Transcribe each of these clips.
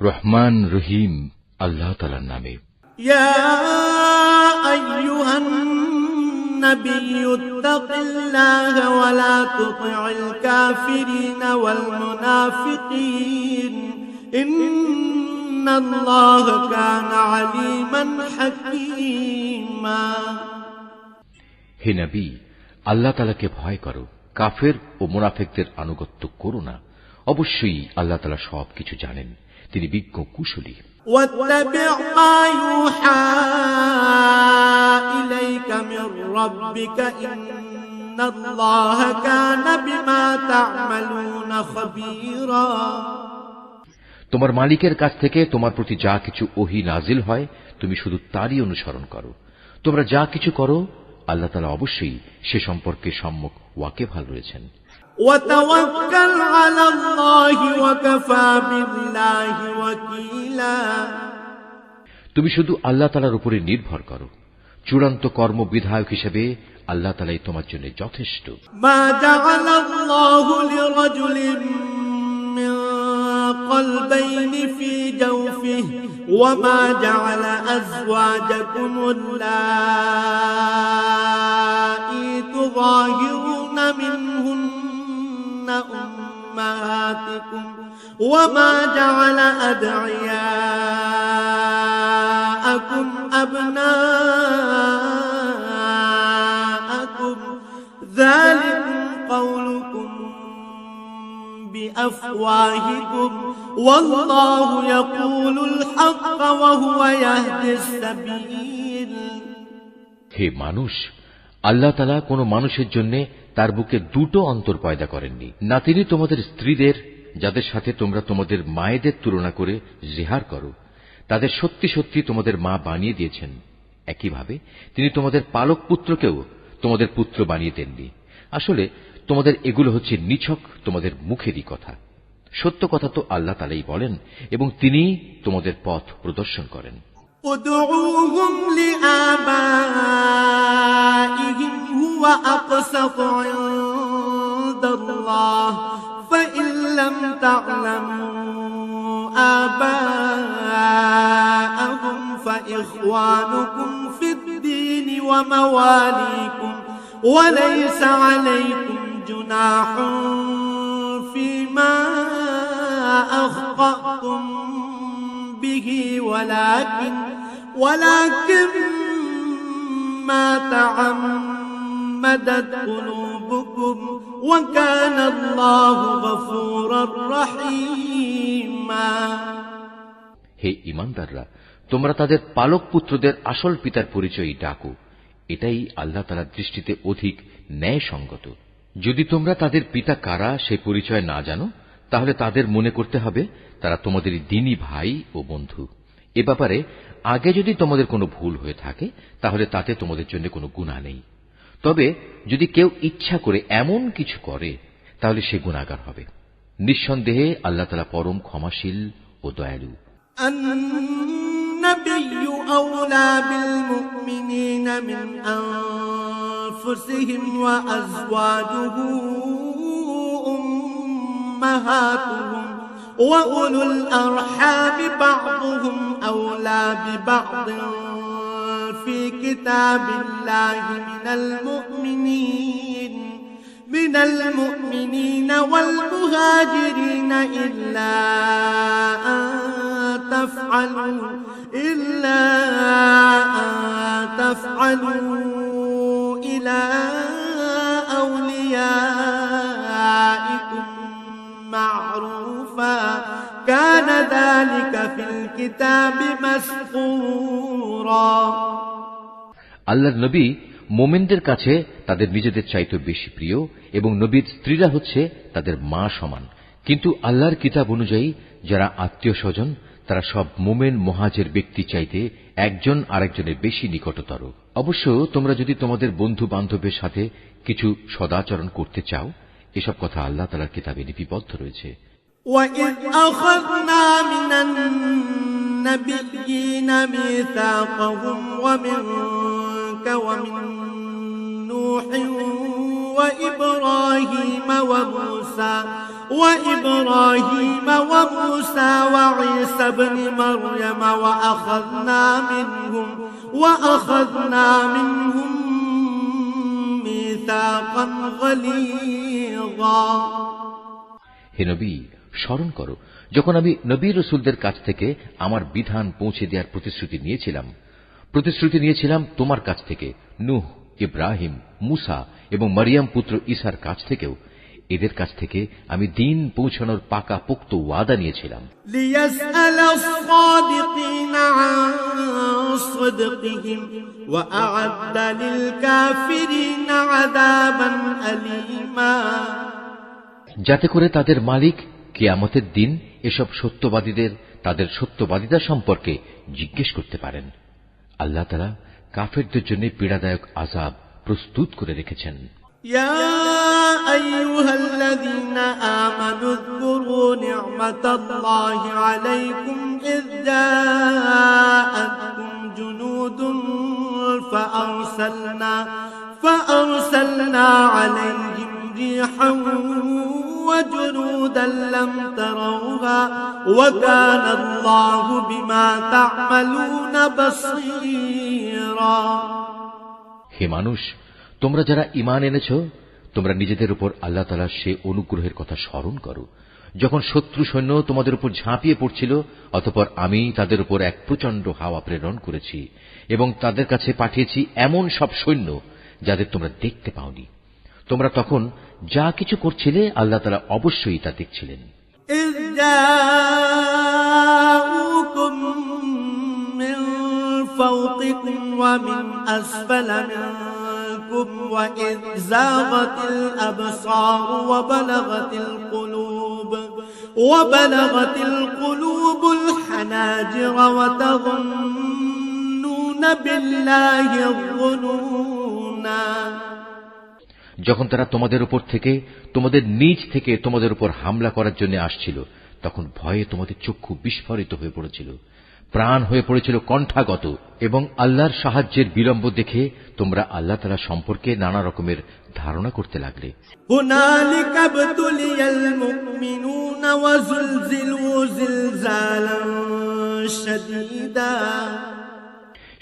রহমান রহিম আল্লাহ তাআলার নামে। ইয়া আইয়ুহান নাবিয়্যু ইত্তাকিল্লাহা ওয়া লা তুতি'ল কাফিরিনা ওয়াল মুনাফিকিন ইন্নাল্লাহা কানা আলীমান হাকীমা। হে নবী, আল্লাহ তাআলাকে ভয় করো, কাফের ও মুনাফিকদের আনুগত্য করো না। অবশ্যই আল্লাহ তাআলা সবকিছু জানেন, তিনি বিজ্ঞ কুশলী। ওয়াত্তাবি' মা ইউহা ইলাইকা মির রাব্বিকা ইন্নাল্লাহা কানা বিমা তা'মালুনা খাবীরা। তোমার মালিকের কাছ থেকে তোমার প্রতি যা কিছু ওহী নাজিল হয় তুমি শুধু তারই অনুসরণ করো। তোমরা যা কিছু করো আল্লাহ তাআলা অবশ্যই সে সম্পর্কে সম্যক ওয়াকিবহাল রয়েছেন। ওয়াতাওয়াক্কাল আলাল্লাহি ওয়া কাফা বিল্লাহি ওয়াকিলা। তুমি শুধু আল্লাহ তাআলার উপরে নির্ভর করো, চূড়ান্ত কর্মবিধায়ক হিসেবে আল্লাহ তাআলাই তোমার জন্য যথেষ্ট। মা জাআলাল্লাহু লিরাজুলিন মিন কলবাইনি ফি জাওফিহি ওয়া মা জাআলা আযওয়াজাকুমুল্লাতী তুযাহিরুনা মিনহুন্না উম্মাহাতিকুম ওয়া মা জাআলা আদ'ইয়াকুম আবনাআকুম যালিকুম কওলুকুম বিআফওয়াহিকুম ওয়াল্লাহু ইয়াকুলুল হাক্কা ওয়া হুয়া ইয়াহদিস সাবিল। হে মানুষ, আল্লাহ তাআলা কোন মানুষের জন্য তার বুকে দুটো অন্তর পয়দা করেননি। না তিনি তোমাদের স্ত্রীদের, যাদের সাথে তোমরা তোমাদের মায়েদের তুলনা করে জিহার করো, তাদের সত্যি সত্যি তোমাদের মা বানিয়ে দিয়েছেন। একইভাবে তিনি তোমাদের পালক পুত্রকেও তোমাদের পুত্র বানিয়ে দেননি। আসলে তোমাদের এগুলো হচ্ছে নিছক তোমাদের মুখেরই কথা। সত্য কথা তো আল্লাহ তাআলাই বলেন এবং তিনি তোমাদের পথ প্রদর্শন করেন। উদউহুম লিআবাইহিম হুয়া আকসাতু ইনদাল্লাহ ফাইন লাম তা'লামু আবাআহুম ফাইখওয়ানুকুম ফিদ-দীন ওয়া মাওয়ালিকুম ওয়া লাইসা আলাইকুম জুনাহুন ফীমা আখতা'তুম বিহি ওয়ালাকিন মা তা'আম্মাদাত কুলুবুকুম ওয়া কানা আল্লাহু গফুরার রহিমা। হে ঈমানদাররা, তোমরা তাদের পালক পুত্রদের আসল পিতার পরিচয় ডাকো, এটাই আল্লাহ তাআলার দৃষ্টিতে অধিক ন্যায়সঙ্গত। যদি তোমরা তাদের পিতা কারা সে পরিচয় না জানো, তাহলে তাদের মনে করতে হবে তারা তোমাদের দ্বীনী ভাই ও বন্ধু। এ ব্যাপারে আগে যদি তোমাদের কোনো ভুল হয়ে থাকে তাহলে তাতে তোমাদের জন্য কোনো গুনাহ নেই। তবে যদি কেউ ইচ্ছা করে এমন কিছু করে তাহলে সে গুনাহগার হবে। নিঃসন্দেহে আল্লাহ তাআলা পরম ক্ষমাশীল ও দয়ালু। النبي أولى بالمؤمنين من أنفسهم وأزواجه أمهاتهم وأولو الأرحام بعضهم أولى ببعض في كتاب الله من المؤمنين والمهاجرين إلا أن تفعلوا إلى أوليائكم معروفا كان ذلك في الكتاب مسطورا। আল্লাহর নবী মুমিনদের কাছে তাদের নিজেদের চাইতে বেশি প্রিয় এবং নবীর স্ত্রীরা হচ্ছে তাদের মা সমান। কিন্তু আল্লাহর কিতাব অনুযায়ী যারা আত্মীয় স্বজন তারা সব মুমিন মুহাজির ব্যক্তি চাইতে একজন আরেকজনের বেশি নিকটতর। অবশ্য তোমরা যদি তোমাদের বন্ধু বান্ধবের সাথে কিছু সদাচরণ করতে চাও, এসব কথা আল্লাহ তাআলার কিতাবে লিপিবদ্ধ রয়েছে। وَإِذْ أَخَذْنَا مِنَ النَّبِيِّينَ مِيثَاقَهُمْ وَمِنكَ وَمِن نُّوحٍ وَإِبْرَاهِيمَ وإبراهيم وموسى وعيسى ابن مريم وأخذنا منهم ميثاقا غليظا হে নবী, স্মরণ করো যখন আমি নবী রসুলদের কাছ থেকে আমার বিধান পৌঁছে দেওয়ার প্রতিশ্রুতি নিয়েছিলাম তোমার কাছ থেকে, নূহ, ইব্রাহিম, মুসা এবং মরিয়ম পুত্র ঈসার কাছ থেকেও। এদের কাছ থেকে আমি দিন পৌঁছানোর পাকা পোক্ত ওয়াদা নিয়েছিলাম। লিয়াসআল আস-সাদিকিন আন সিদকিহিম ওয়া আ'আদ্দা লিল কাফিরিন আযাবান আলীমা, যাতে করে তাদের মালিক কিয়ামতের দিন এসব সত্যবাদীদের তাদের সত্যবাদিতা সম্পর্কে জিজ্ঞেস করতে পারেন। আল্লাহ তাআলা কাফেরদের জন্য পীড়াদায়ক আযাব প্রস্তুত করে রেখেছেন। ইয়া আইয়ুহাল্লাযীনা আমানু যকুরু নি'মাতাল্লাহি আলাইকুম ইয জাআতকুম জুনুদুন فأرسلنا عليهم ريحا وجنودا لم تروها وكان الله بما تعملون بصيرا। হে মানুষ, তোমরা যারা ঈমান এনেছো, তোমরা নিজেদের উপর আল্লাহ তাআলার সে অনুগ্রহের কথা স্মরণ করো যখন শত্রু সৈন্য তোমাদের উপর ঝাঁপিয়ে পড়ছিল, অতঃপর আমি তাদের উপর এক প্রচণ্ড হাওয়া প্রেরণ করেছি এবং তাদের কাছে পাঠিয়েছি এমন সব সৈন্য যাদের তোমরা দেখতে পাওনি। তোমরা তখন যা কিছু করছিলে আল্লাহ তাআলা অবশ্যই তা দেখছিলেন। إذ جاءوكم من فوقكم ومن أسفل منكم وإذ زاغت الأبصار وبلغت القلوب الحناجر وتظنون بالله الظنونا। যখন তারা তোমাদের উপর থেকে তোমাদের নিজ থেকে তোমাদের উপর হামলা করার জন্য আসছিল, তখন ভয়ে তোমাদের চক্ষু বিস্ফারিত হয়ে পড়েছিল, প্রাণ হয়ে পড়েছিল কণ্ঠাগত, এবং আল্লাহর সাহায্যের বিলম্ব দেখে তোমরা আল্লাহ তাআলা সম্পর্কে নানা রকমের ধারণা করতে লাগলে। হুনালিকা বুতুলিয়াল মুমিনুনা ওয়া যুলজিলু জিলজালান শাদীদা।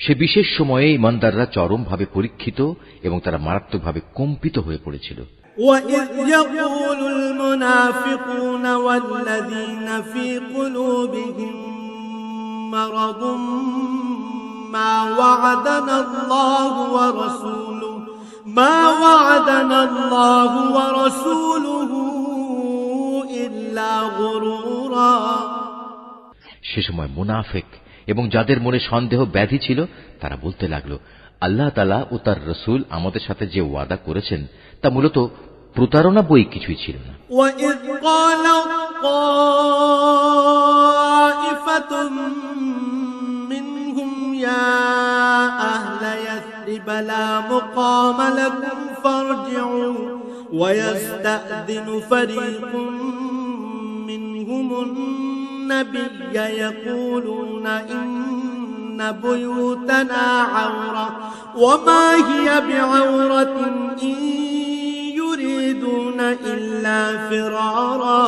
সে বিশেষ সময়ে ঈমানদাররা চরমভাবে পরীক্ষিত এবং তারা মারাত্মকভাবে কম্পিত হয়ে পড়েছিল। وَإِذْ يَقُولُ الْمُنَافِقُونَ وَالَّذِينَ فِي قُلُوبِهِم مَّرَضٌ مَّا وَعَدَنَا اللَّهُ وَرَسُولُهُ إِلَّا غُرُورًا। সে সময় মুনাফিক এবং যাদের মনে সন্দেহ ব্যাধি ছিল তারা বলতে লাগলো, আল্লাহ তাআলা ও তার রাসূল আমাদের সাথে যে ওয়াদা করেছেন তা মূলত প্রতারণা বই কিছুই ছিল না। وَإِذْ قَالَ طَائِفَةٌ مِّنْهُمْ يَا أَهْلَ يَثْرِبَ لَا مُقَامَ لَكُمْ فَارْجِعُوا وَيَسْتَأْذِنُ فَرِيقٌ مِّنْهُمُ النَّبِيَّ يَقُولُونَ إِنَّ بُيُوتَنَا عَوْرَةٌ وَمَا هِيَ بِعَوْرَةٍ إِن يُرِيدُونَ إِلَّا فِرَارًا।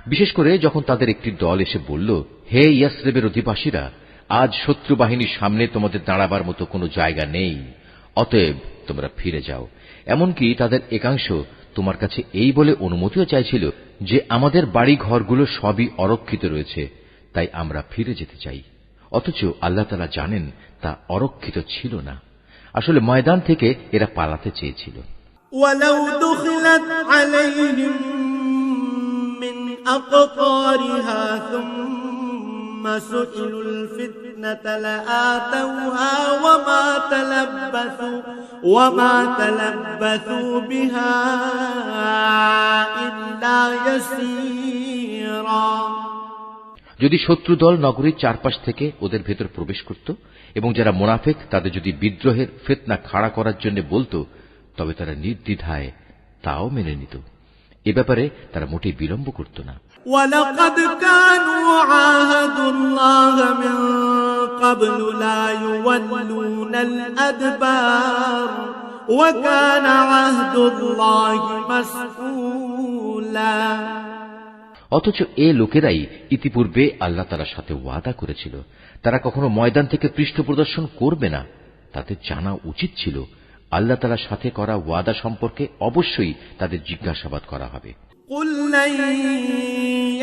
বিশেষ করে যখন তাদের একটি দল এসে বলল, হে ইয়াসরিবের অধিবাসীরা, আজ শত্রু বাহিনীর সামনে তোমাদের দাঁড়াবার মতো কোনো জায়গা নেই, অতএব তোমরা ফিরে যাও। এমনকি তাদের একাংশ তোমার কাছে এই বলে অনুমতিও চাইছিল যে আমাদের বাড়ি ঘরগুলো সবই অরক্ষিত রয়েছে, তাই আমরা ফিরে যেতে চাই। অথচ আল্লাহ তাআলা জানেন তা অরক্ষিত ছিল না, আসলে ময়দান থেকে এরা পালাতে চেয়েছিল। وَلَوْ دُخِلَتْ عَلَيْهِمْ مِنْ أَقْطَارِهَا ثُمَّ سُئِلُوا الْفِتْنَةَ لَآتَوْهَا وَمَا تَلَبَّثُوا بِهَا إِلَّا يَسِيرًا। যদি শত্রু দল নগরীর চারপাশ থেকে ওদের ভেতর প্রবেশ করত এবং যারা মুনাফিক তাদের যদি বিদ্রোহের ফিতনা খাড়া করার জন্য বলতো, তবে তারা নির্দ্বিধায় তাও মেনে নিত। এ ব্যাপারে তারা মোটেই বিলম্ব করত না। وَلَقَدْ كَانُوا عَاهَدُوا اللَّهَ مِن قَبْلُ لَا يُوَلُّونَ الْأَدْبَارَ وَكَانَ عَهْدُ اللَّهِ مَسْئُولًا। رسولا অথচ এ লোকেরাই ইতিপূর্বে আল্লাহ তাআলার সাথে ওয়াদা করেছিল তারা কখনো ময়দান থেকে পৃষ্ঠ প্রদর্শন করবে না। তাদের জানা উচিত ছিল আল্লাহ তাআলার সাথে করা ওয়াদা সম্পর্কে অবশ্যই তাদের জিজ্ঞাসাবাদ করা হবে। قل لن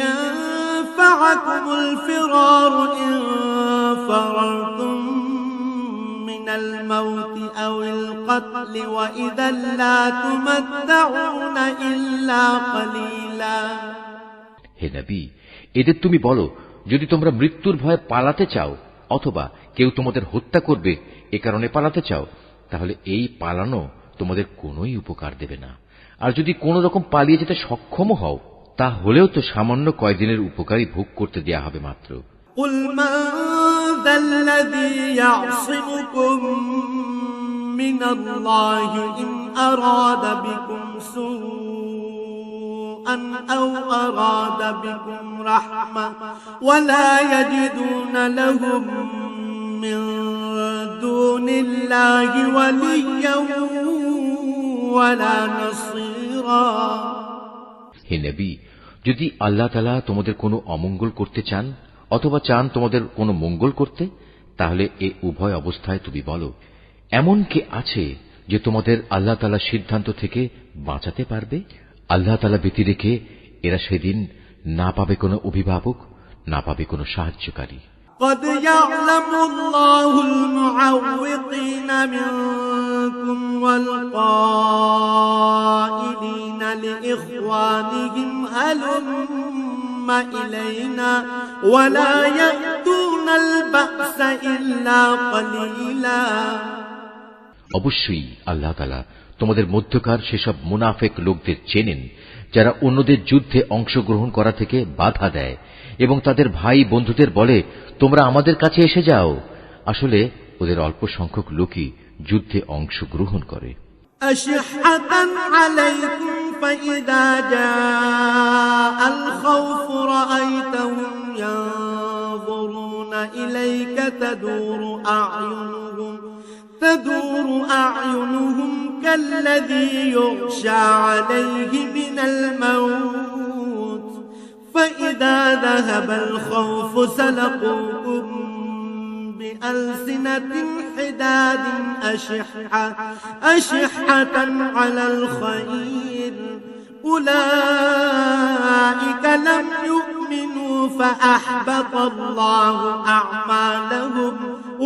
ينفعكم الفرار إن فررتم من الموت أو القتل وإذا لا تمتعون إلا قليلا। হে নবী, এদের তুমি বলো, যদি তোমরা মৃত্যুর ভয়ে পালাতে চাও অথবা কেউ তোমাদের হত্যা করবে এ কারণে পালাতে চাও, তাহলে এই পালানো তোমাদের কোনোই উপকার দেবে না। আর যদি কোন রকম পালিয়ে যেতে সক্ষম হও, তাহলেও তো সামান্য কয়েকদিনের উপকারই ভোগ করতে দেয়া হবে মাত্র। قل من ذا الذي يعصمكم من الله إن أراد بكم سوءا أو أراد بكم رحمة ولا يجدون لهم من دون الله وليا ولا نصيرا। হে নবী, যদি আল্লাহ তাআলা তোমাদের কোনো অমঙ্গল করতে চান অথবা চান তোমাদের কোনো মঙ্গল করতে, তাহলে এ উভয় অবস্থায় তুমি বলো, এমন কে আছে যে তোমাদের আল্লাহ তাআলার সিদ্ধান্ত থেকে বাঁচাতে পারবে? আল্লাহ তাআলা ব্যতী রেখে এরা সেদিন না পাবে কোনো অভিভাবক, না পাবে কোনো সাহায্যকারী। قد يعلم الله المعوقين منكم والقائلين لإخوانهم هلم إلينا ولا يأتون البأس إلا قليلا। অবশ্যই আল্লাহ তাআলা তোমাদের মধ্যকার সেসব মুনাফিক লোকদের চেনেন যারা অন্যদের যুদ্ধে অংশগ্রহণ করা থেকে বাধা দেয় এবং তাদের ভাই বন্ধুদের বলে, তোমরা আমাদের কাছে এসে যাও। আসলে ওদের অল্প সংখ্যক লোকই যুদ্ধে অংশগ্রহণ করে। أشحة عليكم فإذا جاء الخوف رأيتهم ينظرون إليك تدور أعينهم كالذي يغشى عليه من الموت فإذا ذهب الخوف سلقوكم بألسنة حداد أشحة على الخير أولئك لم يؤمنوا فأحبط الله أعمالهم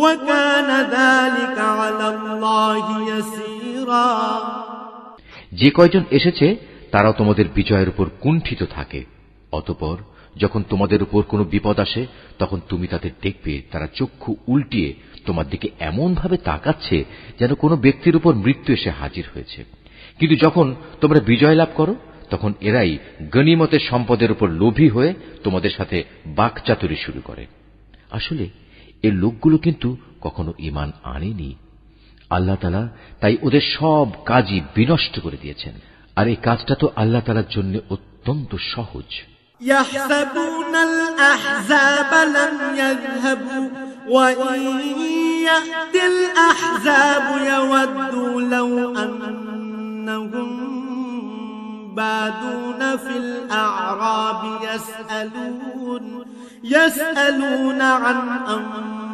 وكان ذلك على الله يسيرا। যে কয়জন এসেছে তারাও তোমাদের বিজয়ের উপর কুণ্ঠিত থাকে। অতঃপর যখন তোমাদের উপর কোনো বিপদ আসে তখন তুমি তাদের দেখবে তারা চক্ষু উল্টিয়ে তোমার দিকে এমন ভাবে তাকাচ্ছে যেন কোনো ব্যক্তির উপর মৃত্যু এসে হাজির হয়েছে। কিন্তু যখন তোমরা বিজয় লাভ করো তখন এরাই গনিমতের সম্পদের উপর লোভী হয়ে তোমাদের সাথে বাকচাতুরি শুরু করে। আসলে এই লোকগুলো কিন্তু কখনো ঈমান আনেনি। আল্লাহ তাআলা তাই ওদের সব কাজই বিনষ্ট করে দিয়েছেন। আর এই কাজটা তো আল্লাহ তাআলার জন্য অত্যন্ত সহজ। يحسبون الأحزاب لم يذهبوا وإن يأتي الأحزاب يودوا لو أنهم بادون في الأعراب يسألون عن أنبائكم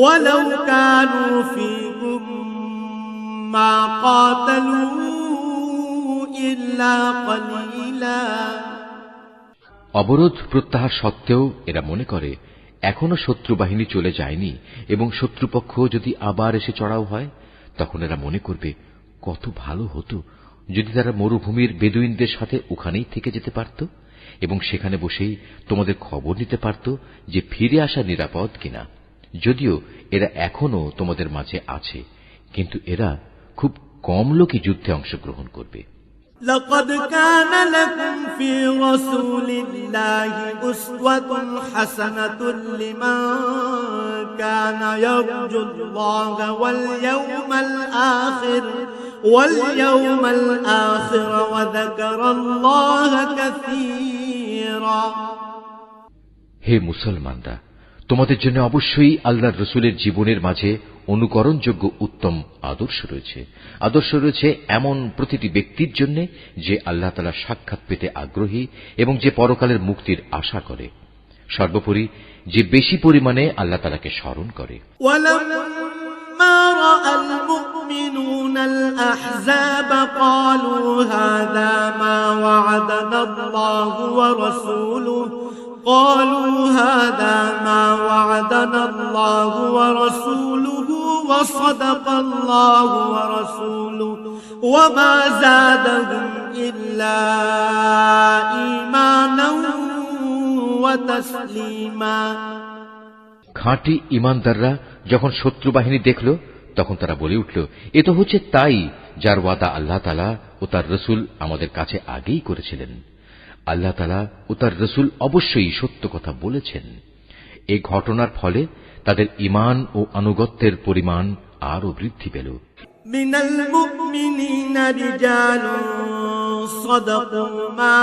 ولو كانوا فيكم ما قاتلوا إلا قليلا। অবরোধ প্রত্যাহার সত্ত্বেও এরা মনে করে এখনো শত্রু বাহিনী চলে যায়নি এবং শত্রুপক্ষ যদি আবার এসে চড়াও হয় তখন এরা মনে করবে কত ভালো হতো যদি তারা মরুভূমির বেদুইনদের সাথে ওখানেই থেকে যেতে পারত এবং সেখানে বসেই তোমাদের খবর নিতে পারত যে ফিরে আসা নিরাপদ কিনা। যদিও এরা এখনো তোমাদের মাঝে আছে, কিন্তু এরা খুব কম লোকই যুদ্ধে অংশগ্রহণ করবে। لقد كان لكم في رسول الله أسوة حسنة لمن كان يرجو الله واليوم الآخر وذكر الله كثيرا। হে মুসলমানরা, তোমাদের জন্য অবশ্যই আল্লাহর রসুলের জীবনের মাঝে অনুকরণযোগ্য উত্তম আদর্শ রয়েছে এমন প্রতিটি ব্যক্তির জন্য যে আল্লাহ তাআলার সাক্ষাৎ পেতে আগ্রহী এবং যে পরকালের মুক্তির আশা করে, সর্বোপরি যে বেশি পরিমাণে আল্লাহ তাআলাকে স্মরণ করে। ولما رأى المؤمنون الأحزاب قالوا هذا ما وعدنا الله ورسوله وصدق الله ورسوله وما زادهم إلا إيمانا وتسليما। খাঁটি ঈমানদাররা যখন শত্রু বাহিনী দেখল তখন তারা বলে উঠল, এ তো হচ্ছে তাই যার ওয়াদা আল্লাহ তাআলা ও তার রসুল আমাদের কাছে আগেই করেছিলেন। আল্লাহ তাআলা ও তার রসুল অবশ্যই সত্য কথা বলেছেন। এই ঘটনার ফলে তাদের ঈমান ও আনুগত্যের পরিমাণ আরো বৃদ্ধি পেল। মিনাল মুমিনিনা রিজালুন সাদাকু মা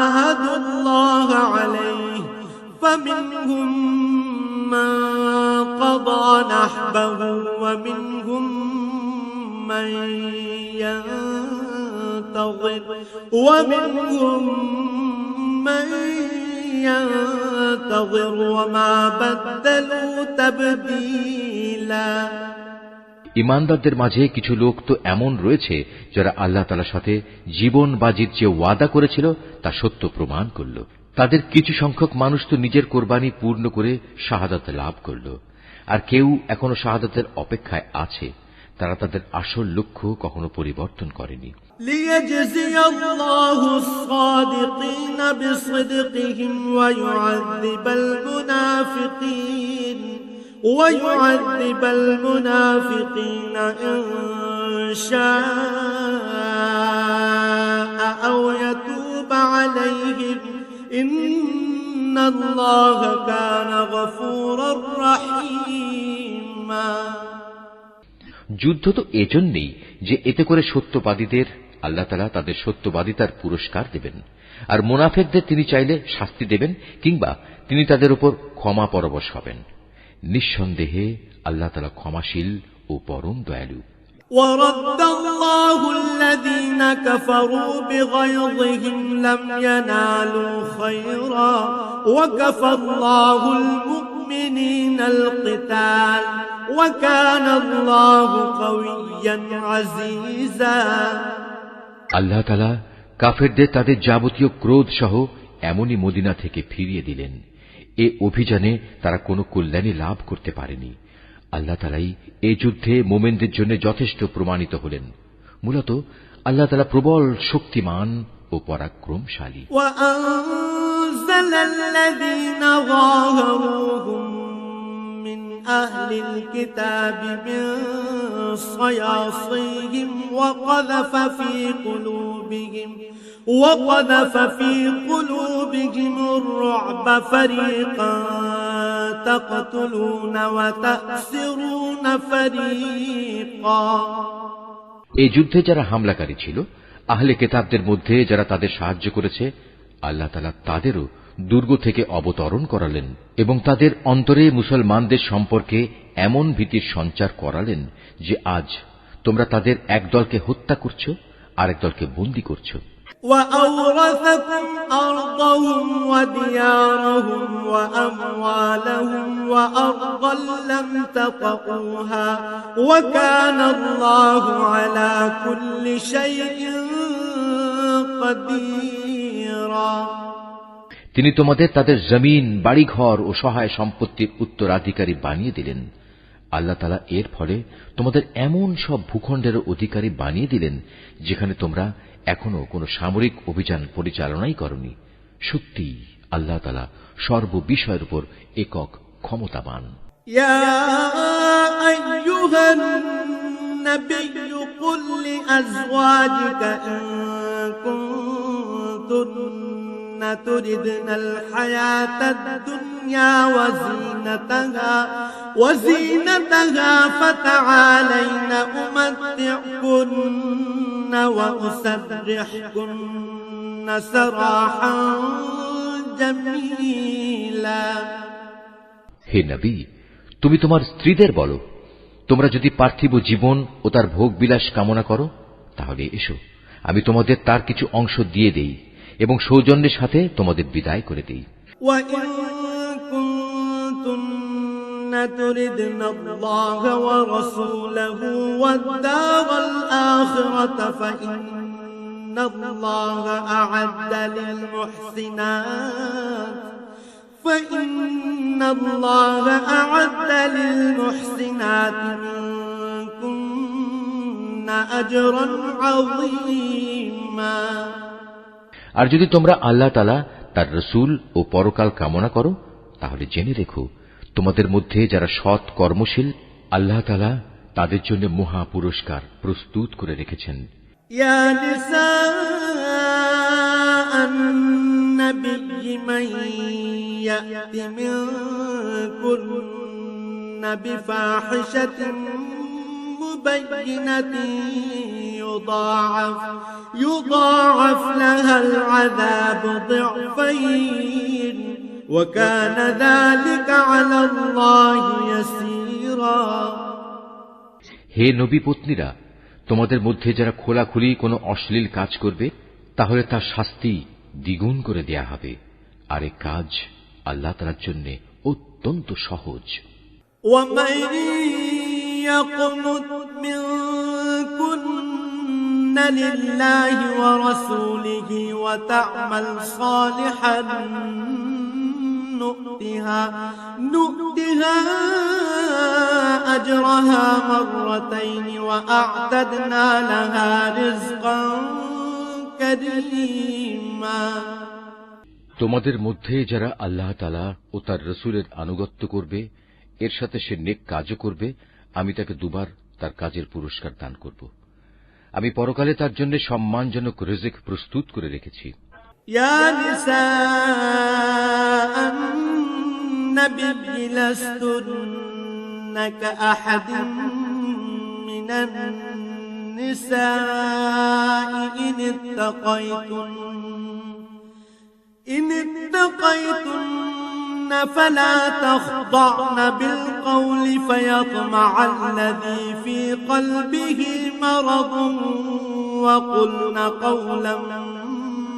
আহাদুল্লাহ আলাইহি ফামিনহুম মান ক্বাদা নাহবাহু ওয়া মিনহুম মান ইয়ানতাযির ওয়া মিনহুম মান ينتظر وما بدلوا تبديلا। ঈমানদারদের মাঝে কিছু লোক তো এমন রয়েছে যারা আল্লাহ তাআলার সাথে জীবন বাজির যে ওয়াদা করেছিল তা সত্য প্রমাণ করল। তাদের কিছু সংখ্যক মানুষ তো নিজের কোরবানি পূর্ণ করে শাহাদাত লাভ করল, আর কেউ এখনো শাহাদাতের অপেক্ষায় আছে। তারা তাদের আসল লক্ষ্য কখনো পরিবর্তন করেনি। ليجزي الله الصادقين بصدقهم ويعذب المنافقين إن شاء أو يتوب عليهم إن الله كان غفورا رحيما। যুদ্ধ তো এজন্যই যে এতে করে সত্যবাদীদের আল্লাহ তাআলা তাদের সত্যবাদিতার পুরস্কার দেবেন, আর মুনাফিকদের তিনি চাইলে শাস্তি দেবেন কিংবা তিনি তাদের উপর ক্ষমা পরবশ হবেন। নিঃসন্দেহে আল্লাহ তাআলা ক্ষমাশীল ও পরম দয়ালু। ورد الله الذين كفروا بغيظهم لم ينالوا خيرا وكفى الله المؤمنين القتال وكان الله قويا عزيزا। আল্লাহ তাআলা কাফেরদের তাদের যাবতীয় ক্রোধ সহ এমনই মদিনা থেকে ফিরিয়ে দিলেন। এ অভিযানে তারা কোনো কল্যাণী লাভ করতে পারেনি। আল্লাহ তাআলাই এই যুদ্ধে মুমিনদের জন্য যথেষ্ট প্রমাণিত হলেন। মূলত আল্লাহ তাআলা প্রবল শক্তিমান ও পরাক্রমশালী। وأنزل الذين ظاهروهم من أهل الكتاب من صياصيهم وقذف في قلوبهم الرعب فريقا تقتلون وتأسرون فريقا। এই যুদ্ধে যারা হামলাকারী ছিল, আহলে কিতাবদের মধ্যে যারা তাদের সাহায্য করেছে, আল্লাহ তাআলা তাদেরও দুর্গ থেকে অবতরণ করালেন এবং তাদের অন্তরে মুসলমানদের সম্পর্কে এমন ভীতির সঞ্চার করালেন যে আজ তোমরা তাদের এক দলকে হত্যা করছো, আরেক দলকে বন্দী করছো। وأورثكم أرضهم وديارهم وأموالهم وأرضا لم تطئوها وكان الله على كل شيء قديرا। তিনি তোমাদের তাদের জমিন, বাড়িঘর ও সহায় সম্পত্তির উত্তরাধিকারী বানিয়ে দিলেন। আল্লাহ তাআলা এর ফলে তোমাদের এমন সব ভূখণ্ডের অধিকারী বানিয়ে দিলেন যেখানে তোমরা এখনো কোন সামরিক অভিযান পরিচালনাই করনি। সত্যি আল্লাহ তাআলা সর্ববিষয়ের উপর একক ক্ষমতাবান। ইয়া আইয়ুহান নাবিয়্যু কুল লিআজওয়াজিকা ইন কুনতুন্না তুরিদনাল হায়াতাদ দুনিয়া وزينتها فتعالين أمتعكن وأسرحكن سراحا جميلا। হে নবী, তুমি তোমার স্ত্রীদের বলো, তোমরা যদি পার্থিব জীবন ও তার ভোগ বিলাস কামনা করো, তাহলে এসো, আমি তোমাদের তার কিছু অংশ দিয়ে দেই এবং সৌজন্যের সাথে তোমাদের বিদায় করে দেই। تردن الله ورسوله والدار الآخرة فإن الله أعد للمحسنات منكن أجرا عظيما। আর যদি তোমরা আল্লাহ তাআলা, তার রাসূল ও পরকাল কামনা করো, তাহলে জেনে রেখো, তোমাদের মধ্যে যারা সৎ কর্মশীল, আল্লাহ তাআলা তাদের জন্য মহা পুরস্কার প্রস্তুত করে রেখেছেন। ইয়া নিসাআন নবী মান ইয়াতি মিনকুন্না বিফাহিশাতিন মুবায়্যিনাতিন يضاعف لها العذاب ضعفين وكان ذلك على الله يسيرا। হে নবী পত্নীরা, তোমাদের মধ্যে যারা খোলাখুলি কোনো অশ্লীল কাজ করবে, তাহলে তার শাস্তি দ্বিগুণ করে দেয়া হবে, আর এই কাজ আল্লাহ তাআলার জন্য অত্যন্ত সহজ। ومن يقنت منكن لله ورسوله وتعمل صالحا نؤتها أجرها مرتين وأعتدنا لها رزقا كريما। তোমাদের মধ্যে যারা আল্লাহ তাআলা ও তার রাসূলের আনুগত্য করবে, এর সাথে সে নেক কাজও করবে, আমি তাকে দুবার তার কাজের পুরস্কার দান করব। আমি পরকালে তার জন্য সম্মানজনক রিজিক প্রস্তুত করে রেখেছি। ইয়া নিসাআন নবী লাস্তুন্না কাআহাদিন মিনান নিসাই ইন ইত্তাকাইতুন فلا تخضعن بالقول فيطمع الذي في قلبه مرض وقلن قولا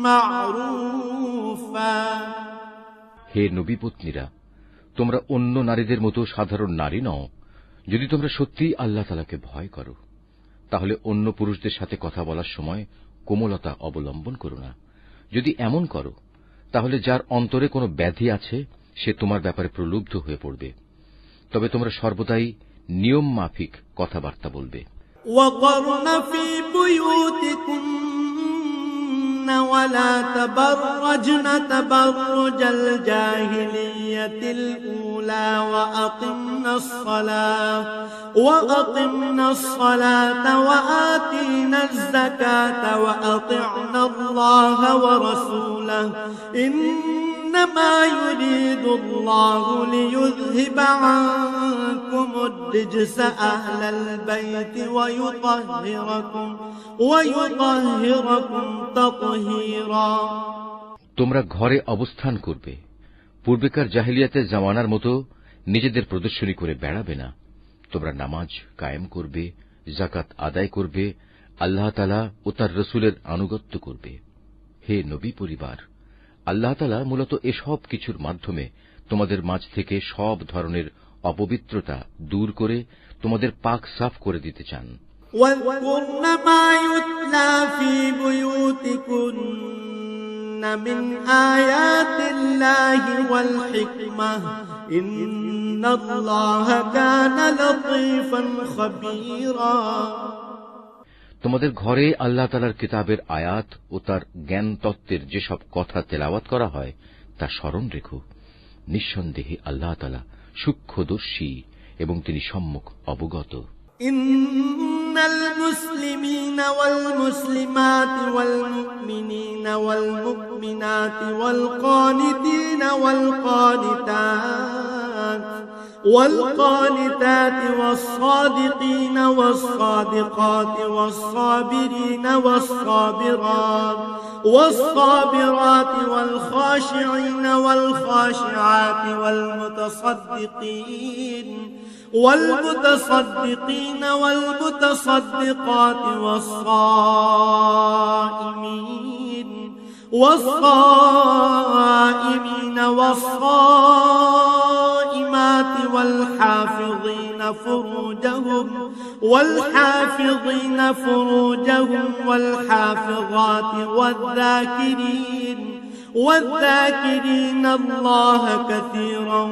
معروفا। হে নবী পত্নীরা, তোমরা অন্য নারীদের মতো সাধারণ নারী নও। যদি তোমরা সত্যিই আল্লাহ তাআলাকে ভয় করো, তাহলে অন্য পুরুষদের সাথে কথা বলার সময় কোমলতা অবলম্বন করো না। যদি এমন করো, তাহলে যার অন্তরে কোনো ব্যাধি আছে সে তোমার ব্যাপারে প্রলুব্ধ হয়ে পড়বে। তবে তোমরা সর্বদাই নিয়ম মাফিক কথাবার্তা বলবে। وَقَرْنَ فِي بُيُوتِكُنَّ وَلَا تَبَرَّجْنَ تَبَرُّجَ الْجَاهِلِيَّةِ الْأُولَى وَأَقِمْنَ الصَّلَاةَ وَآتِينَ الزَّكَاةَ وَأَطِعْنَ اللَّهَ وَرَسُولَهُ إنما يريد الله ليذهب عنكم الرجس أهل البيت ويطهركم تطهيرا। তোমরা ঘরে অবস্থান করবে, পূর্বেকার জাহিলিয়াতের জামানার মতো নিজেদের প্রদর্শনী করে বেড়াবে না। তোমরা নামাজ কায়েম করবে, যাকাত আদায় করবে, আল্লাহ তাআলা ও তার রাসূলের আনুগত্য করবে। হে নবী পরিবার, আল্লাহ তাআলা মূলত এসব কিছুর মাধ্যমে তোমাদের মাঝ থেকে সব ধরনের অপবিত্রতা দূর করে তোমাদের পাক সাফ করে দিতে চান। وَاذْكُرْنَ مَا يُتْلَى فِي بُيُوتِكُنَّ مِنْ آيَاتِ اللَّهِ وَالْحِكْمَةِ إِنَّ اللَّهَ كَانَ لَطِيفًا خَبِيرًا। তোমাদের ঘরে আল্লাহ তাআলার কিতাবের আয়াত ও তার জ্ঞান তত্ত্বের যেসব কথা তেলাওয়াত করা হয় তা স্মরণ রেখো। নিঃসন্দেহে আল্লাহ তাআলা সূক্ষ্মদর্শী এবং তিনি সম্যক অবগত। ইন্নাল মুসলিমিনা ওয়াল মুসলিমাতি ওয়াল মুমিনিনা ওয়াল মুমিনাতি ওয়াল কানিতিনা ওয়াল কানিতাত والقانتات والصادقين والصادقات والصابرين والصابرات والخاشعين والخاشعات والمتصدقين والمتصدقات والصائمين والصائمات والحافظين فروجهم والحافظات والذاكرين الله كثيرا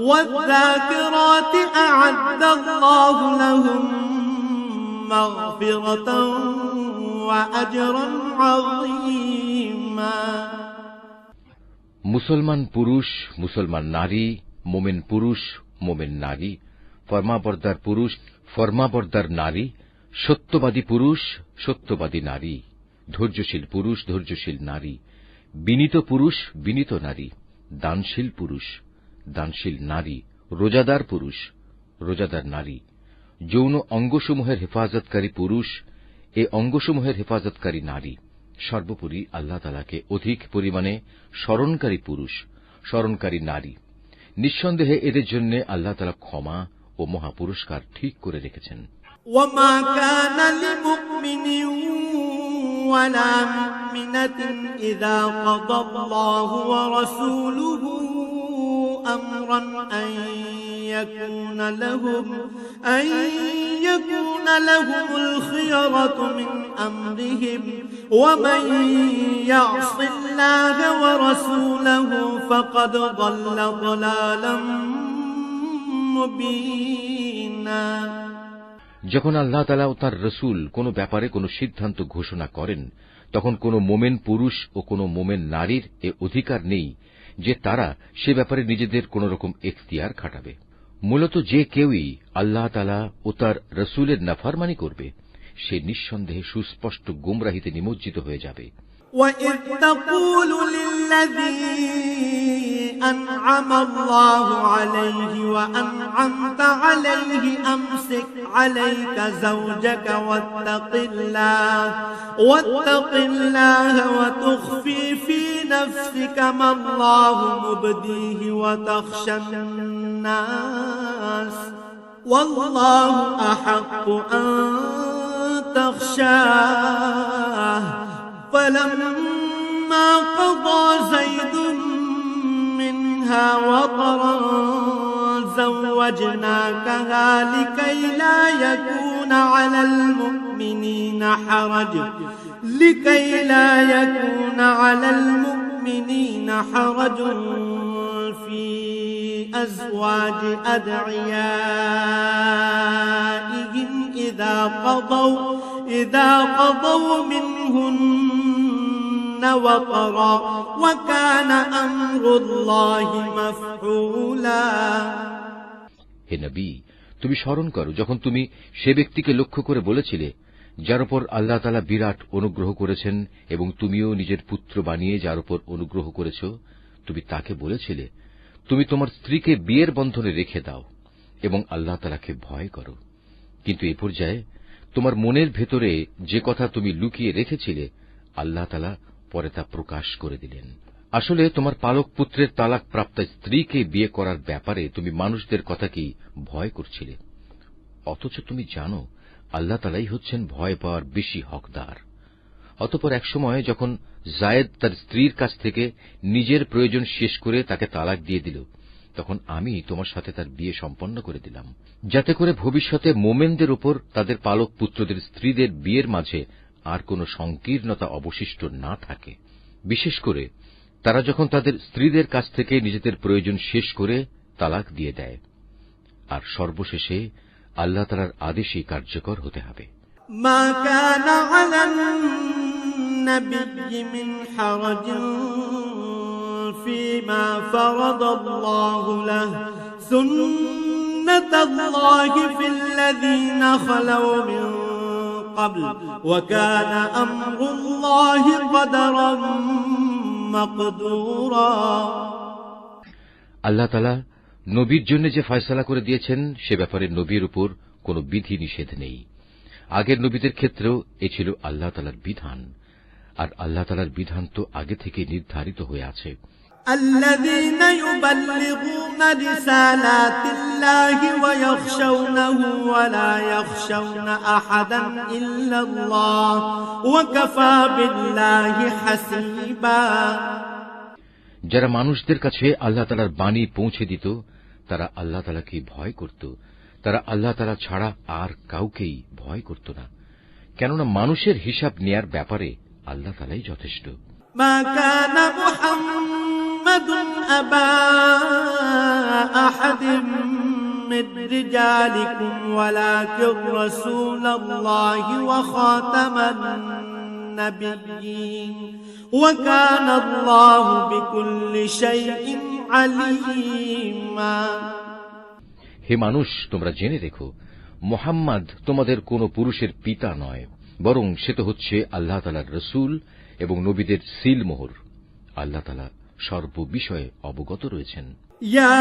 والذاكرات أعد الله لهم مغفرة وأجرا عظيما মুসলমান পুরুষ, মুসলমান নারী, মোমেন পুরুষ, মোমেন নারী, ফরমাবরদার পুরুষ, ফরমাবরদার নারী, সত্যবাদী পুরুষ, সত্যবাদী নারী, ধৈর্যশীল পুরুষ, ধৈর্যশীল নারী, বিনীত পুরুষ, বিনীত নারী, দানশীল পুরুষ, দানশীল নারী, রোজাদার পুরুষ, রোজাদার নারী, যৌন অঙ্গসমূহের হেফাজতকারী পুরুষ, এ অঙ্গসমূহের হেফাজতকারী নারী, সর্বোপরি আল্লাহ তাআলাকে অধিক পরিমাণে স্মরণকারী পুরুষ, স্মরণকারী নারী। নিঃসন্দেহে এদের জন্য আল্লাহ তাআলা ক্ষমা ও মহাপুরস্কার ঠিক করে রেখেছেন। وما كان لمؤمن ولا مؤمنة إذا قضى الله ورسوله أمرا أن يكون لهم الخيرة من أمرهم ومن يعص الله ورسوله فقد ضل ضلالا مبينا। যখন আল্লাহ তাআলা ও তাঁর রাসূল কোনো ব্যাপারে কোনো সিদ্ধান্ত ঘোষণা করেন, তখন কোনো মোমেন পুরুষ ও কোনো মোমেন নারীর এ অধিকার নেই যে তারা সে ব্যাপারে নিজেদের কোন রকম এখতিয়ার খাটাবে। মূলত যে কেউই আল্লাহ তাআলা ও তাঁর রাসূলের নাফরমানি করবে, সে নিঃসন্দেহে সুস্পষ্ট গোমরাহিতে নিমজ্জিত হয়ে যাবে। وَإِذْ تَقُولُ لِلَّذِي أَنْعَمَ اللَّهُ عَلَيْهِ وَأَنْعَمْتَ عَلَيْهِ أَمْسِكْ عَلَيْكَ زَوْجَكَ وَاتَّقِ اللَّهَ وَتُخْفِي فِي نَفْسِكَ مَا اللَّهُ مُبْدِيهِ وَتَخْشَى النَّاسَ وَاللَّهُ أَحَقُّ أَن تَخْشَاهُ فلما قضى زيد منها وطرا زوجناكها لكي لا يكون على المؤمنين حرج في أزواج أدعيائهم إذا قضوا منهن وطرا وكان أمر الله مفعولا। হে নবী, তুমি স্মরণ করো যখন তুমি সে ব্যক্তিকে লক্ষ্য করে বলেছিলে যার উপর আল্লাহ তাআলা বিরাট অনুগ্রহ করেছেন, এবং তুমিও নিজের পুত্র বানিয়ে যার উপর অনুগ্রহ করেছ, তুমি তাকে বলেছিলে তুমি তোমার স্ত্রীকে বিয়ের বন্ধনে রেখে দাও এবং আল্লাহ তাআলাকে ভয় করো। কিন্তু এ পর্যায়ে তোমার মনের ভেতরে যে কথা তুমি লুকিয়ে রেখেছিলে, আল্লাহ তাআলা পরে তা প্রকাশ করে দিলেন। আসলে তোমার পালক পুত্রের তালাক প্রাপ্ত স্ত্রীকে বিয়ে করার ব্যাপারে তুমি মানুষদের কথাকেই ভয় করছিলে, অথচ তুমি জানো আল্লাহ তাআলাই হচ্ছেন ভয় পাওয়ার বেশি হকদার। অতঃপর এক সময় যখন জায়েদ তার স্ত্রীর কাছ থেকে নিজের প্রয়োজন শেষ করে তাকে তালাক দিয়ে দিল, তখন আমি তোমার সাথে তার বিয়ে সম্পন্ন করে দিলাম, যাতে করে ভবিষ্যতে মোমেনদের উপর তাদের পালক পুত্রদের স্ত্রীদের বিয়ের মাঝে আর কোনো সংকীর্ণতা অবশিষ্ট না থাকে। বিশেষ করে তারা যখন তাদের স্ত্রীদের কাছ থেকে নিজেদের প্রয়োজন শেষ করে তালাক দিয়ে দেয়, আর সর্বশেষে আল্লাহ তাআলার আদেশই কার্যকর হতে হবে। মা কানা আলান নবী মিন হারাজিন ফীমা ফারাদাল্লাহু লাহু সুন্নাতাল্লাহি ফিল্লাযীনা খালাউ মিন ক্বাবল ওয়া কানা আমরুল্লাহি কদরান মাকদুরা। আল্লাহ তাআলা নবীর জন্য যে ফয়সালা করে দিয়েছেন সে ব্যাপারে নবীর উপর কোনো বিধি নিষেধ নেই। আগের নবীদের ক্ষেত্রেও এ ছিল আল্লাহ তাআলার বিধান, আর আল্লাহ তাআলার বিধান তো আগে থেকে নির্ধারিত হয়ে আছে। الذين يبلغون رسالات الله ويخشونه ولا يخشون أحدا إلا الله وكفى بالله حسيبا। যারা মানুষদের কাছে আল্লাহ তাআলার বাণী পৌঁছে দিত তারা আল্লাহ তাআলাকে ভয় করত, তারা আল্লাহ তাআলা ছাড়া আর কাউকেই ভয় করত না, কেননা মানুষের হিসাব নেয়ার ব্যাপারে আল্লাহ তাআলাই যথেষ্ট। ما كان محمد أبا أحد من رجالكم ولكن رسول الله وخاتم النبيين وكان الله بكل شيء عليما। হে মানুষ, তোমরা জেনে রেখো, মুহাম্মদ তোমাদের কোন পুরুষের পিতা নয়, বরং সে তো হচ্ছে আল্লাহ তাআলার রাসূল এবং নবীদের সিল মোহর। আল্লাহ তাআলা সর্ববিষয়ে অবগত রয়েছেন। يا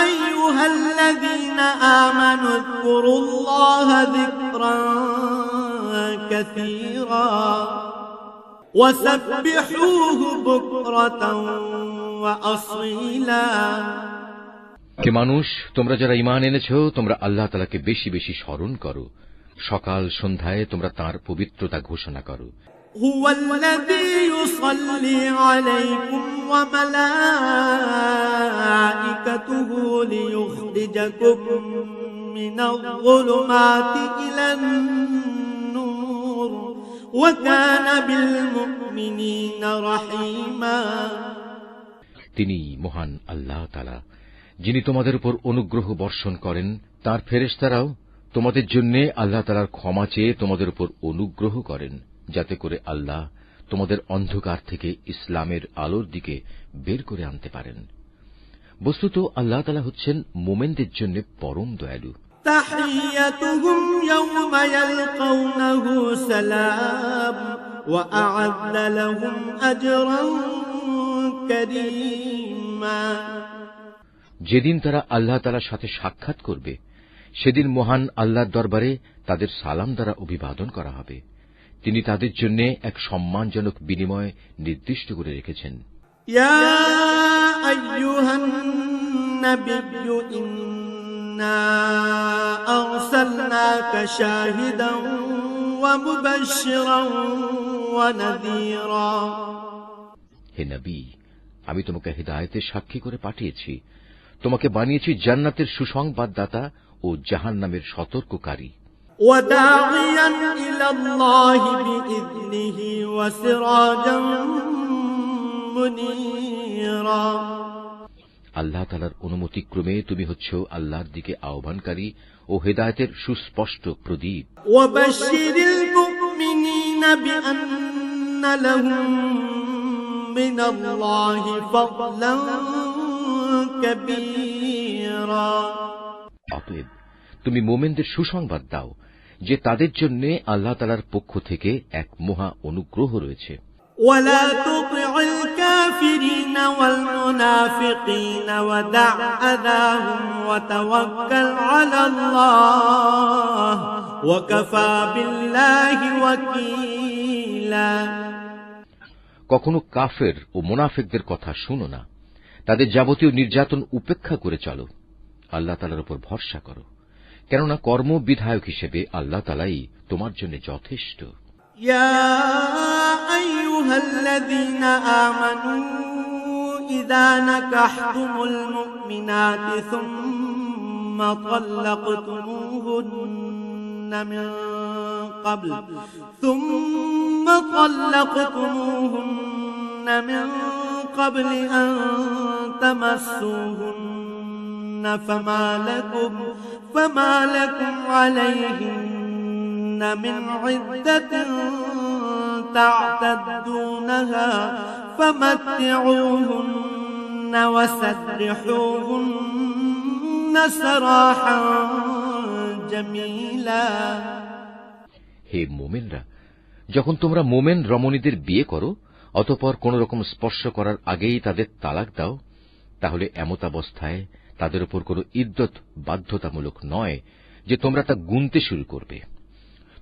أيها الذين آمنوا اذكروا الله ذكرا كثيرا وسبحوه بكرة وأصيلا। হে মানুষ, তোমরা যারা ঈমান এনেছো তোমরা আল্লাহ তাআলাকে বেশি বেশি স্মরণ করো, সকাল সন্ধ্যায় তোমরা তাঁর পবিত্রতা ঘোষণা করো। هو الذي يصلي عليكم وملائكته ليخرجكم من الظلمات إلى النور وكان بالمؤمنين رحيما। তিনি মহান আল্লাহ তাআলা, যিনি তোমাদের উপর অনুগ্রহ বর্ষণ করেন, তাঁর ফেরেশতারাও তোমাদের জন্য আল্লাহ তাআলার ক্ষমা চেয়ে তোমাদের উপর অনুগ্রহ করেন, যাতে করে আল্লাহ তোমাদের অন্ধকার থেকে ইসলামের আলোর দিকে বের করে আনতে পারেন। বস্তুত আল্লাহ তাআলা হচ্ছেন মুমিনদের জন্য পরম দয়ালু। تحيتهم يوم يلقونه سلام وأعد لهم أجرا كريما। যেদিন তারা আল্লাহ তাআলার সাথে সাক্ষাৎ করবে সেদিন মহান আল্লাহর দরবারে তাদের সালাম দ্বারা অভিবাদন করা হবে। তিনি তাদের জন্য এক সম্মানজনক বিনিময় নির্দিষ্ট করে রেখেছেন। ইয়া আইয়ুহান নাবিয়্যু ইন্না আরসালনাকা শাহিদান ওয়া মুবাশশিরান ওয়া নাযীরা। হে নবী, আমি তোমাকে হিদায়াতের সাক্ষী করে পাঠিয়েছি, তোমাকে বানিয়েছি জান্নাতের সুসংবাদদাতা ও জাহান্নামের সতর্ককারী। وَدَاعِيًا إِلَى اللَّهِ بِإِذْنِهِ وَسِرَاجًا مُنِيرًا। আল্লাহ তাআলার অনুমতিক্রমে তুমি হচ্ছ আল্লাহর দিকে আহ্বানকারী ও হেদায়েতের সুস্পষ্ট প্রদীপ। وَبَشِّرِ الْمُؤْمِنِينَ بِأَنَّ لَهُم مِّنَ اللَّهِ فَضْلًا كَبِيرًا। অতএব তুমি মুমিনদের সুসংবাদ দাও যে তাদের জন্য আল্লাহ তাআলার পক্ষ থেকে এক মহা অনুগ্রহ রয়েছে। ولا تطع الكافرين والمنافقين ودع أذاهم وتوكل على الله وكفى بالله وكيلا। কখনো কাফের ও মুনাফিকদের কথা শুনো না, তাদের যাবতীয় নির্যাতন উপেক্ষা করে চলো, আল্লাহ তাআলার উপর ভরসা করো, কেননা কর্মবিধায়ক হিসেবে আল্লাহ তাআলাই তোমার জন্য যথেষ্ট। يا أيها الذين آمنوا إذا نكحتم المؤمنات ثم طلقتموهن من قبل أن تمسوهن فما لكم عليهن من عدة تعتدونها فمتعوهن وسرحوهن سراحا جميلا। হে মুমিনরা, যখন তোমরা মুমিন রমণীদের বিয়ে করো অতঃপর কোন রকম স্পর্শ করার আগেই তাদের তালাক দাও, তাহলে এমতাবস্থায় তাদের উপর কোনো ইদ্দত বাধ্যতামূলক নয় যে তোমরা তা গুনতে শুরু করবে।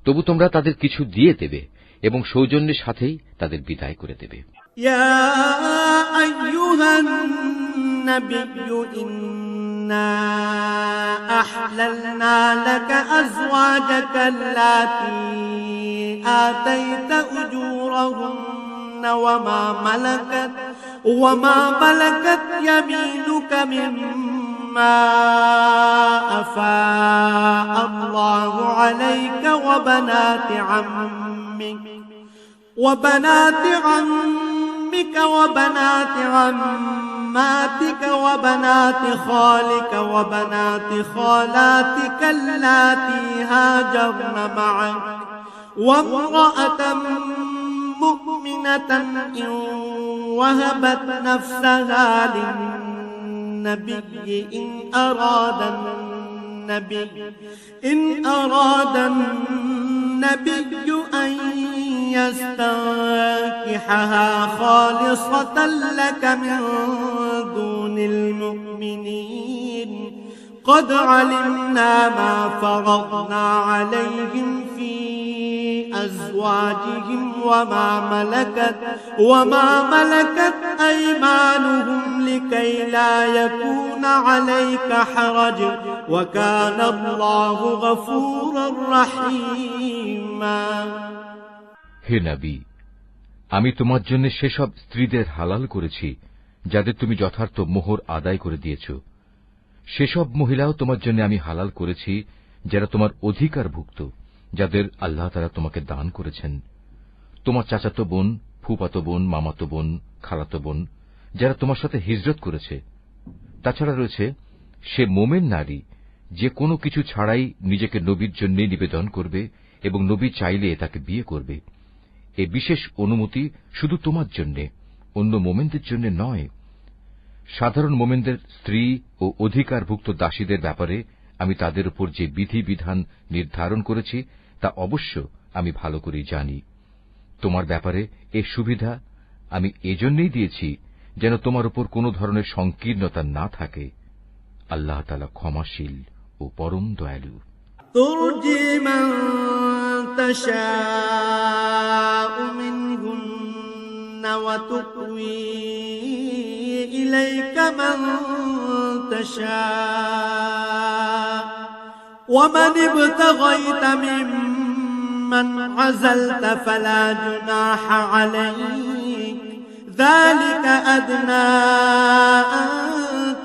তবু তোমরা তাদের কিছু দিয়ে দেবে এবং সৌজন্যের সাথেই তাদের বিদায় করে দেবে। يا أيها النبي إنا أحللنا لك أزواجك اللاتي آتيت أجورهن وما ملكت يمينك مما أفاء الله عليك وبنات عمك وبنات عماتك وبنات خالك وبنات خالاتك اللاتي هاجرن معك وامرأة مؤمنة إن وهبت نفسها للنبي إن أراد النبي أن يستنكحها خالصة لك من دون المؤمنين قد علمنا ما فرضنا عليهم في أزواجهم وما ملكت أيمانهم لكي لا يكون عليك حرج وكان الله غفورا رحيما। হে নবী, আমি তোমার জন্য সেসব স্ত্রীদের হালাল করেছি যাদের তুমি যথার্থ মোহর আদায় করে দিয়েছ। সেসব মহিলাও তোমার জন্য আমি হালাল করেছি যারা তোমার অধিকারভুক্ত, যাদের আল্লাহ তাআলা তোমাকে দান করেছেন। তোমার চাচাতো বোন, ফুফাতো বোন, মামাতো বোন, খালাতো বোন, যারা তোমার সাথে হিজরত করেছে। তাছাড়া রয়েছে সে মোমেন নারী যে কোনো কিছু ছাড়াই নিজেকে নবীর জন্য নিবেদন করবে এবং নবী চাইলে তাকে বিয়ে করবে। এ বিশেষ অনুমতি শুধু তোমার জন্য, অন্য মোমেনদের জন্য নয়। সাধারণ মোমেনদের স্ত্রী ও অধিকারভুক্ত দাসীদের ব্যাপারে আমি তাদের উপর যে বিধিবিধান নির্ধারণ করেছি তা অবশ্য আমি ভালো করেই জানি। তোমার ব্যাপারে এ সুবিধা আমি এজন্যই দিয়েছি যেন তোমার উপর কোনো ধরনের সংকীর্ণতা না থাকে। আল্লাহ তাআলা ক্ষমাশীল ও পরম দয়ালু। ترجي من تشاء منهن وتؤوي إليك من تشاء ومن ابتغيت ممن عزلت فلا جناح عليك ذلك أدنى أن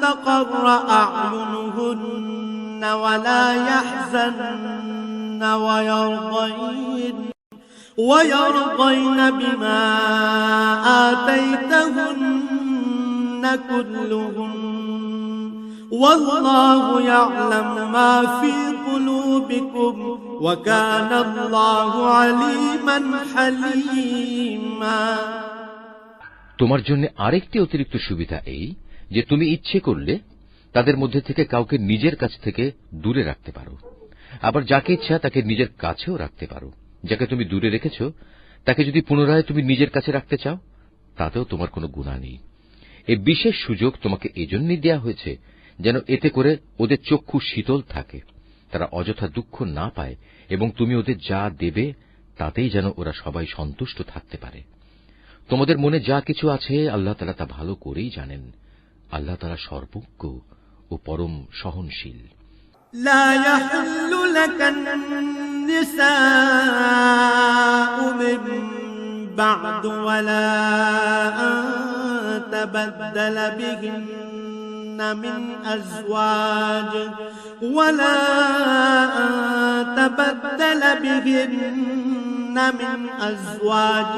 تقر أعينهن ولا يحزن ويرضين بما آتيتهن كلهن والله يعلم ما في قلوبكم وكان الله عليما حليما। তোমার জন্য আরেকটি অতিরিক্ত সুবিধা এই যে তুমি ইচ্ছে করলে তাদের মধ্যে থেকে কাউকে নিজের কাছ থেকে দূরে রাখতে পারো, আবার যাকে ইচ্ছা তাকে নিজের কাছেও রাখতে পারো। যাকে তুমি দূরে রেখেছ তাকে যদি পুনরায় তুমি নিজের কাছে রাখতে চাও তাতেও তোমার কোনো গুনাহ নেই। এই বিশেষ সুযোগ তোমাকে এজন্যই দেয়া হয়েছে যেন এতে করে ওদের চক্ষু শীতল থাকে, তারা অযথা দুঃখ না পায় এবং তুমি ওদের যা দেবে তাতেই যেন ওরা সবাই সন্তুষ্ট থাকতে পারে। তোমাদের মনে যা কিছু আছে আল্লাহ তাআলা তা ভালো করেই জানেন। আল্লাহ তাআলা সর্বজ্ঞ ও পরম সহনশীল। لا يحل لك النساء من بعد ولا أن تبدل بهن من أزواج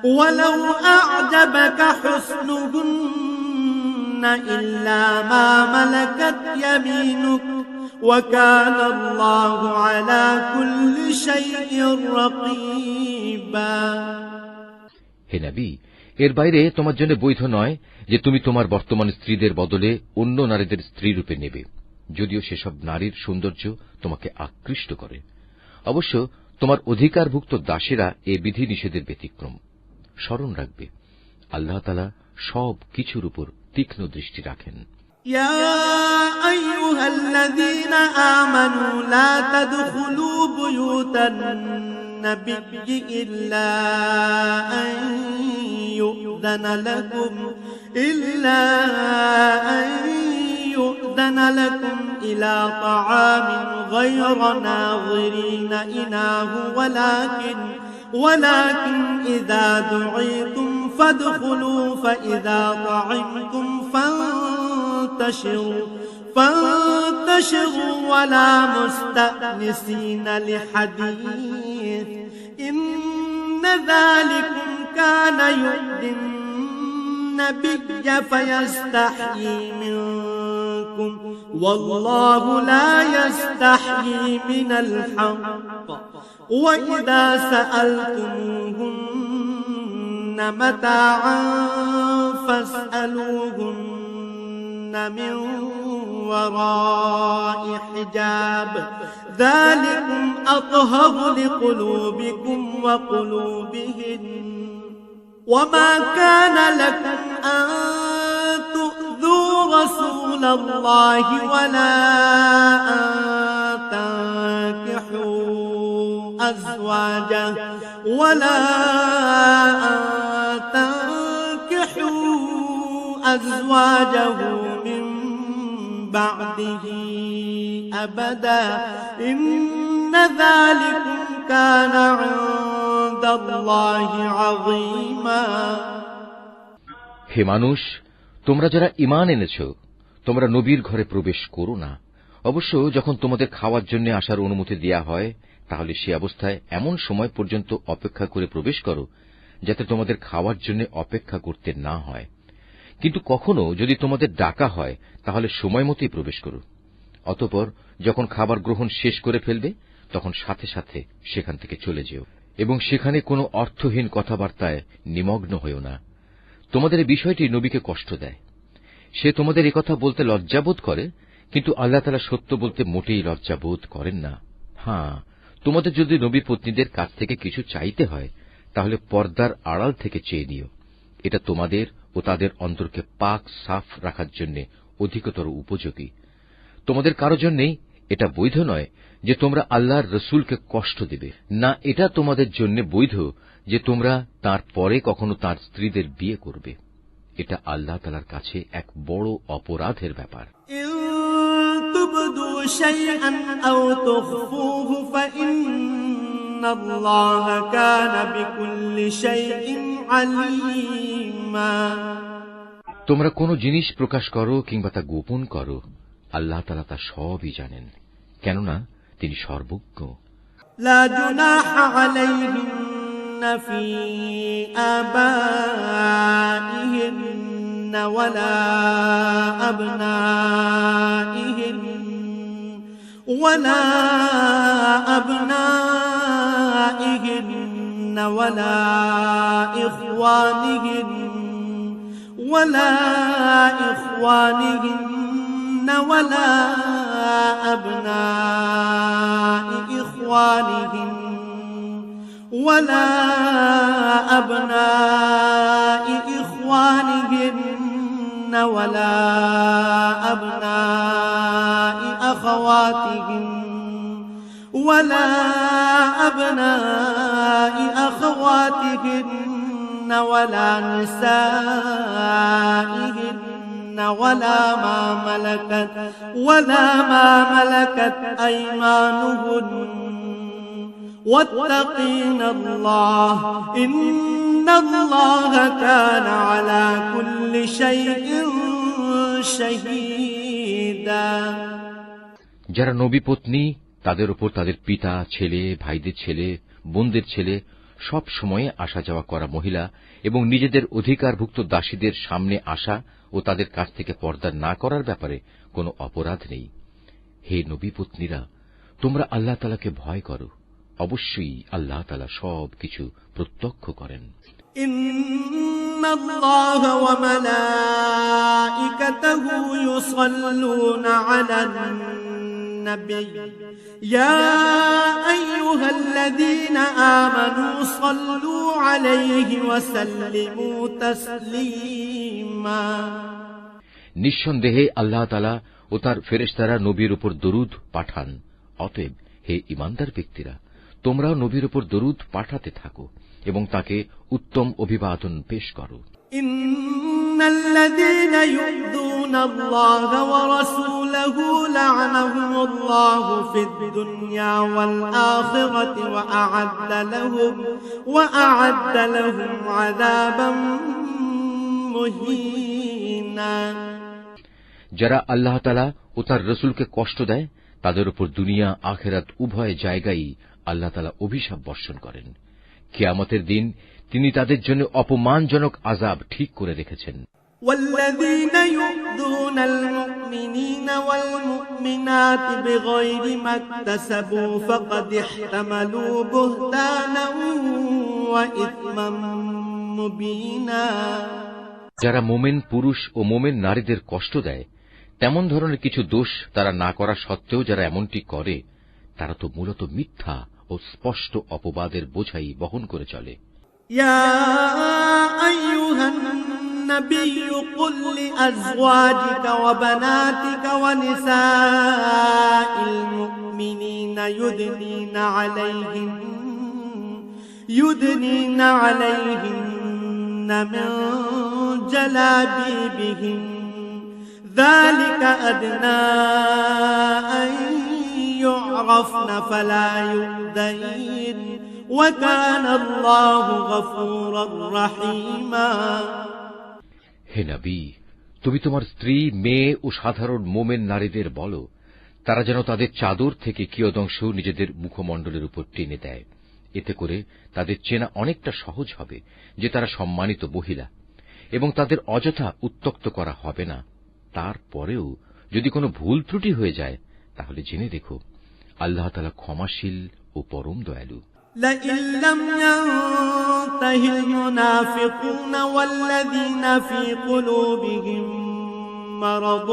ولو أعجبك حسنهن إلا ما ملكت يمينك وكان الله على كل شيء رقيبا। হে নবী, এর বাইরে তোমার জন্য বৈধ নয় যে তুমি তোমার বর্তমান স্ত্রীদের বদলে অন্য নারীদের স্ত্রী রূপে নেবে, যদিও সেসব নারীর সৌন্দর্য তোমাকে আকৃষ্ট করে। অবশ্য তোমার অধিকারভুক্ত দাসেরা এ বিধি নিষেধের ব্যতিক্রম। স্মরণ রাখবে, আল্লাহ তাআলা সব কিছুর উপর তীক্ষ্ণ দৃষ্টি রাখেন। يا أيها الذين آمنوا لا تدخلوا بيوت النبي إلا أن يؤذن لكم إلى طعام غير ناظرين إناه ولكن إذا دعيتم فادخلوا فإذا طعمتم فانتشروا ولا مستأنسين لحديث إن ذلكم كان يؤذي النبي فيستحيي منكم والله لا يستحيي من الحق وإذا سألتموهن متاعا فاسألوهن من وراء حجاب ذلكم أطهر لقلوبكم وقلوبهن وما كان لكم أن تؤذوا رسول الله ولا أن تنكحوا أزواجه من بعده أبدا إن ذلكم كان عند الله عظيما। হে মানুষ, তোমরা যারা ঈমান এনেছ, তোমরা নবীর ঘরে প্রবেশ করো না। অবশ্য যখন তোমাদের খাওয়ার জন্য আসার অনুমতি দেয়া হয়, তাহলে সে অবস্থায় এমন সময় পর্যন্ত অপেক্ষা করে প্রবেশ করো যাতে তোমাদের খাওয়ার জন্য অপেক্ষা করতে না হয়। কিন্তু কখনো যদি তোমাদের ডাকা হয়, তাহলে সময় মতোই প্রবেশ করো। অতঃপর যখন খাবার গ্রহণ শেষ করে ফেলবে, তখন সাথে সাথে সেখান থেকে চলে যেও এবং সেখানে কোনো অর্থহীন কথাবার্তায় নিমগ্ন হইও না। তোমাদের এই বিষয়টি নবীকে কষ্ট দেয়। সে তোমাদের একথা বলতে লজ্জাবোধ করে, কিন্তু আল্লাহ তাআলা সত্য বলতে মোটেই লজ্জাবোধ করেন না। হ্যাঁ, তোমাদের যদি নবী পত্নীদের কাছ থেকে কিছু চাইতে হয়, তাহলে পর্দার আড়াল থেকে চেয়ে নিও। এটা তোমাদের ও তাদের অন্তরকে পাক সাফ রাখার জন্য অধিকতর উপযোগী। তোমাদের কারো জন্যেই এটা বৈধ নয় যে তোমরা আল্লাহর রসুলকে কষ্ট দেবে, না এটা তোমাদের জন্য বৈধ যে তোমরা তার পরে কখনো তার স্ত্রীদের বিয়ে করবে। এটা আল্লাহ তাআলার কাছে এক বড় অপরাধের ব্যাপার। তোমরা কোন জিনিস প্রকাশ করো কিংবা তা গোপন করো, আল্লাহ তাআলা তা সবই জানেন, কেননা তিনি সর্বজ্ঞ। লা জুনাহা আলাইহিন্না ফি আবাইহিন্না ওয়ালা আবনাইহিন্না ওয়ালা إخوانهن ولا أبناء إخوانهن ولا أبناء إخوانهن ولا أبناء أخواتهن ولا أبناء أخواتهن ولا نسائهن ولا ما ملكت أيمانهن واتقين الله إن الله كان على كل شيء شهيدا। যারা নবী পত্নী, তাদের উপর তাদের পিতা, ছেলে, ভাইদের ছেলে, বোনদের ছেলে, সব সময়ে আসা যাওয়া করা মহিলা এবং নিজেদের অধিকারভুক্ত দাসীদের সামনে আসা ও তাদের কাছ থেকে পর্দা না করার ব্যাপারে কোনো অপরাধ নেই। হে নবী পত্নীরা, তোমরা আল্লাহ তাআলাকে ভয় করো। অবশ্যই আল্লাহ তাআলা সব কিছু প্রত্যক্ষ করেন। ইন্নাল্লাহা ওয়া মালাইকাতাহু ইউসাল্লুনা আলান النبي يا أيها الذين آمنوا صلوا عليه وسلموا تسليما নিঃসন্দেহে আল্লাহ তাআলা ও তার ফেরেশতারা নবীর উপর দরুদ পাঠান। অতএব হে ঈমানদার ব্যক্তিরা, তোমরাও নবীর উপর দরুদ পাঠাতে থাকো এবং তাকে উত্তম অভিবাদন পেশ করো। ইন্নাল্লাযীনা ইউযুনা আল্লাহ ওয়া রাসূলাহু লা'নাহুমুল্লাহু ফিদ দুনিয়া ওয়াল আখিরাতি ওয়া আ'আদ্দা লাহুম আযাবান মুহিনা। যারা আল্লাহ তাআলা ও তার রাসূলকে কষ্ট দেয়, তাদের উপর দুনিয়া আখিরাত উভয় জায়গায় আল্লাহ তাআলা অভিশাপ বর্ষণ করেন। কিয়ামতের দিন তিনি তাদের জন্য অপমানজনক আযাব ঠিক করে রেখেছেন। ওয়াল্লাযীনা ইউযুনাল মুমিনিনা ওয়াল মুমিনাতি বিগাইরি মাকতাসাবু ফাকাদ ইহতামালু বুহতানান ওয়া ইসমান মুবিনা। যারা মুমিন পুরুষ ও মুমিন নারীদের কষ্ট দেয়, তেমন ধরনের কিছু দোষ তারা না করা সত্ত্বেও যারা এমনটি করে, তারা তো মূলত মিথ্যা ও স্পষ্ট অপবাদের বোঝাই বহন করে চলে। ইয়া আইয়ুহান নাবিয়্যু কুল লিআজওয়াজিকা ওয়া বানাতিকা ওয়া নিসাইল মুমিনিনা ইউদনিনা আলাইহিন্না মিন জালাবিবিহিন যালিকা আদনা আন ইউ'রাফনা ফালা ইউদাইন ওয়া কানা আল্লাহু গফুরার রহিমা। হে নবী, তুমি তোমার স্ত্রী, মেয়ে ও সাধারণ মোমেন নারীদের বলো, তারা যেন তাদের চাদর থেকে কিয়দংশ নিজেদের মুখমণ্ডলের উপর টেনে দেয়। এতে করে তাদের চেনা অনেকটা সহজ হবে যে তারা সম্মানিত মহিলা, এবং তাদের অযথা উত্ত্যক্ত করা হবে না। তারপরেও যদি কোনো ভুল ত্রুটি হয়ে যায়, তাহলে জেনে রেখো আল্লাহ তাআলা ক্ষমাশীল ও পরম দয়ালু। لئن لم ينته المنافقون والذين في قلوبهم مرض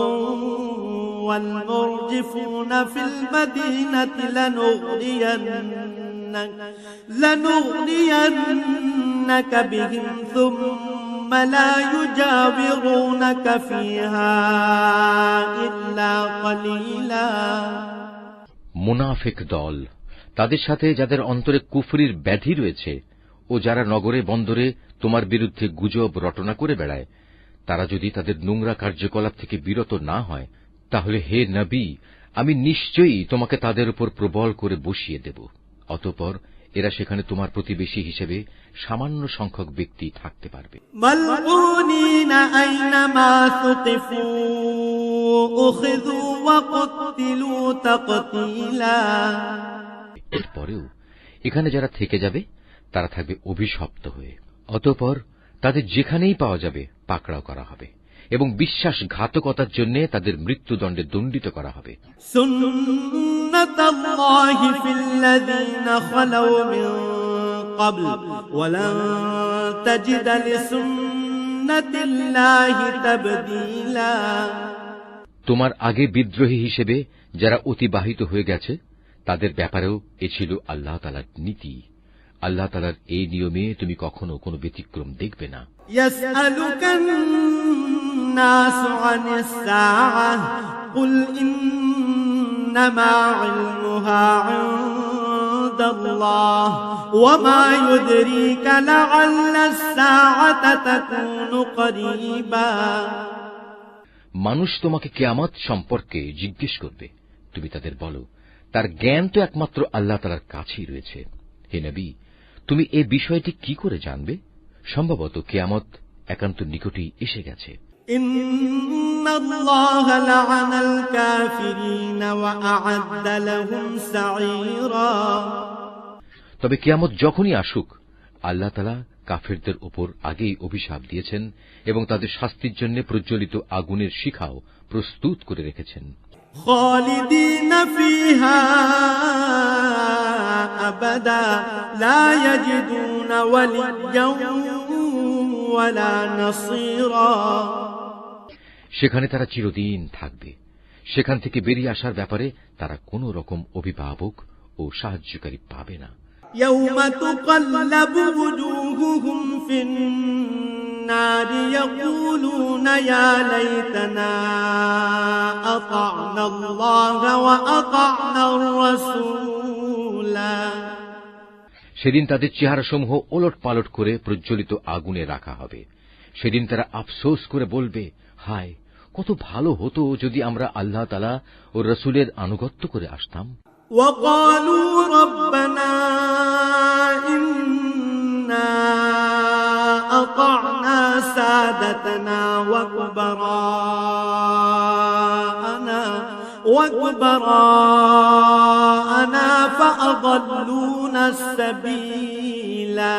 والمرجفون في المدينة لنغرينك بهم ثم لا يجاورونك فيها إلا قليلا। মুনাফিক দল, তাদের সাথে যাদের অন্তরে কুফরির ব্যাধি রয়েছে ও যারা নগরে বন্দরে তোমার বিরুদ্ধে গুজব রটনা করে বেড়ায়, তারা যদি তাদের নোংরা কার্যকলাপ থেকে বিরত না হয়, তাহলে হে নবী, আমি নিশ্চয়ই তোমাকে তাদের উপর প্রবল করে বসিয়ে দেব। অতঃপর এরা সেখানে তোমার প্রতিবেশী হিসেবে সামান্য সংখ্যক ব্যক্তি থাকতে পারবে। মালউনিনা আইনামা সুকিফু উখিযু ওয়া কুতিলু তাকতীলা। এরপরেও এখানে যারা থেকে যাবে, তারা থাকবে অভিশপ্ত হয়ে। অতঃপর তাদের যেখানেই পাওয়া যাবে পাকড়াও করা হবে এবং বিশ্বাসঘাতকতার জন্য তাদের মৃত্যুদণ্ডে দণ্ডিত করা হবে। সুন্নাতাল্লাহি ফিল্লাযীনা খালাউ মিন ক্বাবল ওয়া লান তাজিদা লিসুন্নাতিল্লাহি তাবদীলা। তোমার আগে বিদ্রোহী হিসেবে যারা অতিবাহিত হয়ে গেছে, তাদের ব্যাপারেও এ ছিল আল্লাহ তাআলার নীতি। আল্লাহ তাআলার এই নিয়মে তুমি কখনো কোনো ব্যতিক্রম দেখবে না। ইয়াসআলুকান নাসু আনিস সাআহ কুল ইন্নামা ইলমুহা ইনদাল্লাহ ওয়া মা ইউদরিকা লাআল্লাস সাআতা তাকুনু করিবা। মানুষ তোমাকে কিয়ামত সম্পর্কে জিজ্ঞেস করবে, তুমি তাদের বলো, তার জ্ঞান তো একমাত্র আল্লাহ তাআলার কাছেই রয়েছে। হে নবী, তুমি এ বিষয়টি কি করে জানবে? সম্ভবত কিয়ামত একান্ত নিকটেই এসে গেছে। ইন্নাল্লাহা লা'আনাল কাফিরিনা ওয়া আ'আদ্দা লাহুম সাঈরা। তবে কিয়ামত যখনই আসুক, আল্লাহ তাআলা কাফেরদের উপর আগেই অভিশাপ দিয়েছেন এবং তাদের শাস্তির জন্য প্রজ্বলিত আগুনের শিখাও প্রস্তুত করে রেখেছেন। খালিদিনা ফিহা আবাদা লা ইয়াজিদুনা ওয়ালিয়্যান ওয়ালা নাসীরা। সেখানে তারা চিরদিন থাকবে, সেখান থেকে বেরিয়ে আসার ব্যাপারে তারা কোনো রকম অভিভাবক ও সাহায্যকারী পাবে না। يوم تقلب وجوههم في النار يقولون يا ليتنا أطعنا الله وأطعنا الرسولا। সেদিন তাদের চেহারাসমূহ ওলট পালট করে প্রজ্বলিত আগুনে রাখা হবে। সেদিন তারা আফসোস করে বলবে, হায়, কত ভালো হতো যদি আমরা আল্লাহ তাআলা ও রাসূলের আনুগত্য করে আসতাম। وقالوا ربنا إنا أطعنا سادتنا وكبراءنا فأضلونا السبيلا।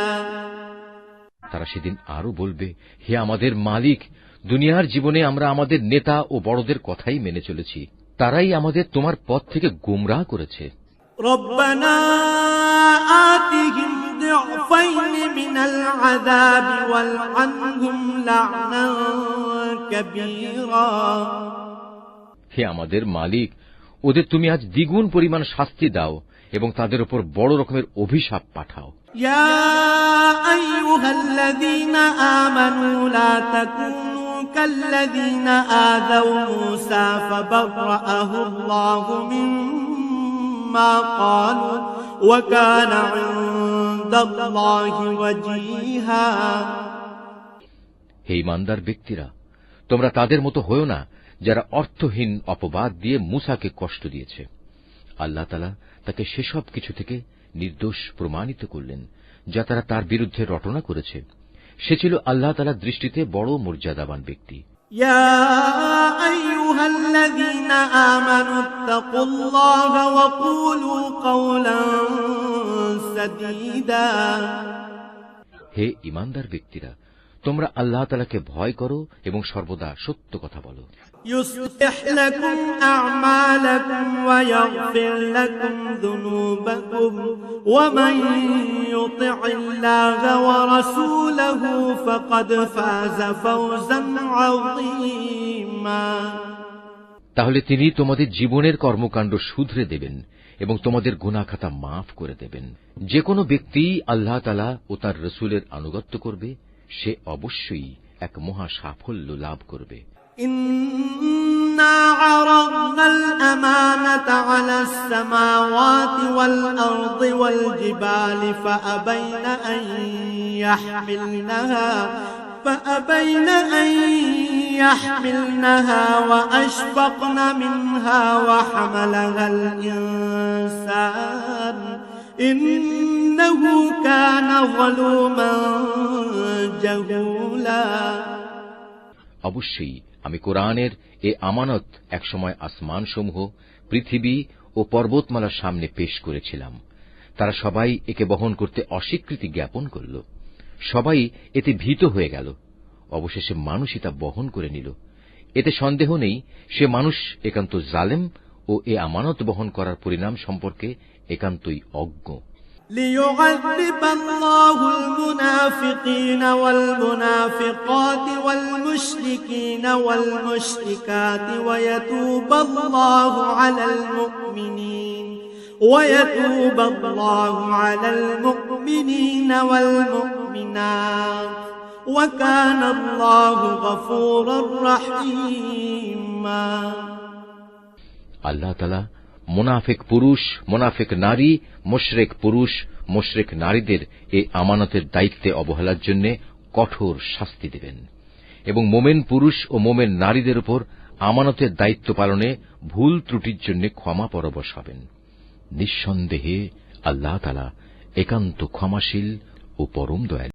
তারা সেদিন আরো বলবে, হে আমাদের মালিক, দুনিয়ার জীবনে আমরা আমাদের নেতা ও বড়দের কথাই মেনে চলেছি, তারাই আমাদের তোমার পথ থেকে গোমরাহ করেছে। ربنا آتهم ضعفين من العذاب والعنهم لعنا كبيرا। হে আমাদের মালিক, ওদের তুমি আজ দ্বিগুণ পরিমাণ শাস্তি দাও এবং তাদের উপর বড় রকমের অভিশাপ পাঠাও। يا أيها الذين آمنوا لا تكونوا كالذين آذوا موسى فبرأه الله مما قالوا وكان عند الله وجيها। হে ঈমানদার ব্যক্তিরা, তোমরা তাদের মতো হয়ো না যারা অর্থহীন অপবাদ দিয়ে মূসাকে কষ্ট দিয়েছে। আল্লাহ তাআলা তাকে সেসব কিছু থেকে নির্দোষ প্রমাণিত করলেন যা তারা তার বিরুদ্ধে রটনা করেছে। সে ছিল আল্লাহ তাআলার দৃষ্টিতে বড় মর্যাদাবান ব্যক্তি। يا أيها الذين آمنوا اتقوا الله وقولوا قولا سديدا। হে ঈমানদার ব্যক্তিরা, তোমরা আল্লাহ তাআলাকে ভয় করো এবং সর্বদা সত্য কথা বলো। يصلح لكم أعمالكم ويغفر لكم ذنوبكم ومن يطع الله ورسوله فقد فاز فوزا عظيما। তাহলে তিনি তোমাদের জীবনের কর্মকাণ্ড শুধরে দেবেন এবং তোমাদের গুনাহ খাতা মাফ করে দেবেন। যে কোনো ব্যক্তি আল্লাহ তাআলা ও তার রাসূলের আনুগত্য করবে সে অবশ্যই এক মহা সাফল্য লাভ করবে। إنا عرضنا الأمانة على السماوات والأرض والجبال فأبين أن يحملنها وأشفقن منها وحملها الإنسان إنه كان ظلوما جهولا। অবশ্যই আমি কোরআনের এ আমানত একসময় আসমানসমূহ, পৃথিবী ও পর্বতমালার সামনে পেশ করেছিলাম। তারা সবাই একে বহন করতে অস্বীকৃতি জ্ঞাপন করল। সবাই এতে ভীত হয়ে গেল। অবশেষে মানুষই তা বহন করে নিল। এতে সন্দেহ নেই সে মানুষ একান্ত জালেম ও এ আমানত বহন করার পরিণাম সম্পর্কে একান্তই অজ্ঞ। ليعذب الله المنافقين والمنافقات والمشركين والمشركات ويتوب الله على المؤمنين والمؤمنات وكان الله غفورا رحيما। আল্লাহ তাআলা মুনাফিক পুরুষ, মুনাফিক নারী, মুশরিক পুরুষ, মুশরিক নারীদের এই আমানতের দায়িত্বে অবহেলার জন্য কঠোর শাস্তি দেবেন এবং মোমেন পুরুষ ও মোমেন নারীদের উপর আমানতের দায়িত্ব পালনে ভুল ত্রুটির জন্য ক্ষমা পরবশ হবেন। নিঃসন্দেহে আল্লাহ তাআলা একান্ত ক্ষমাশীল ও পরম দয়ালু।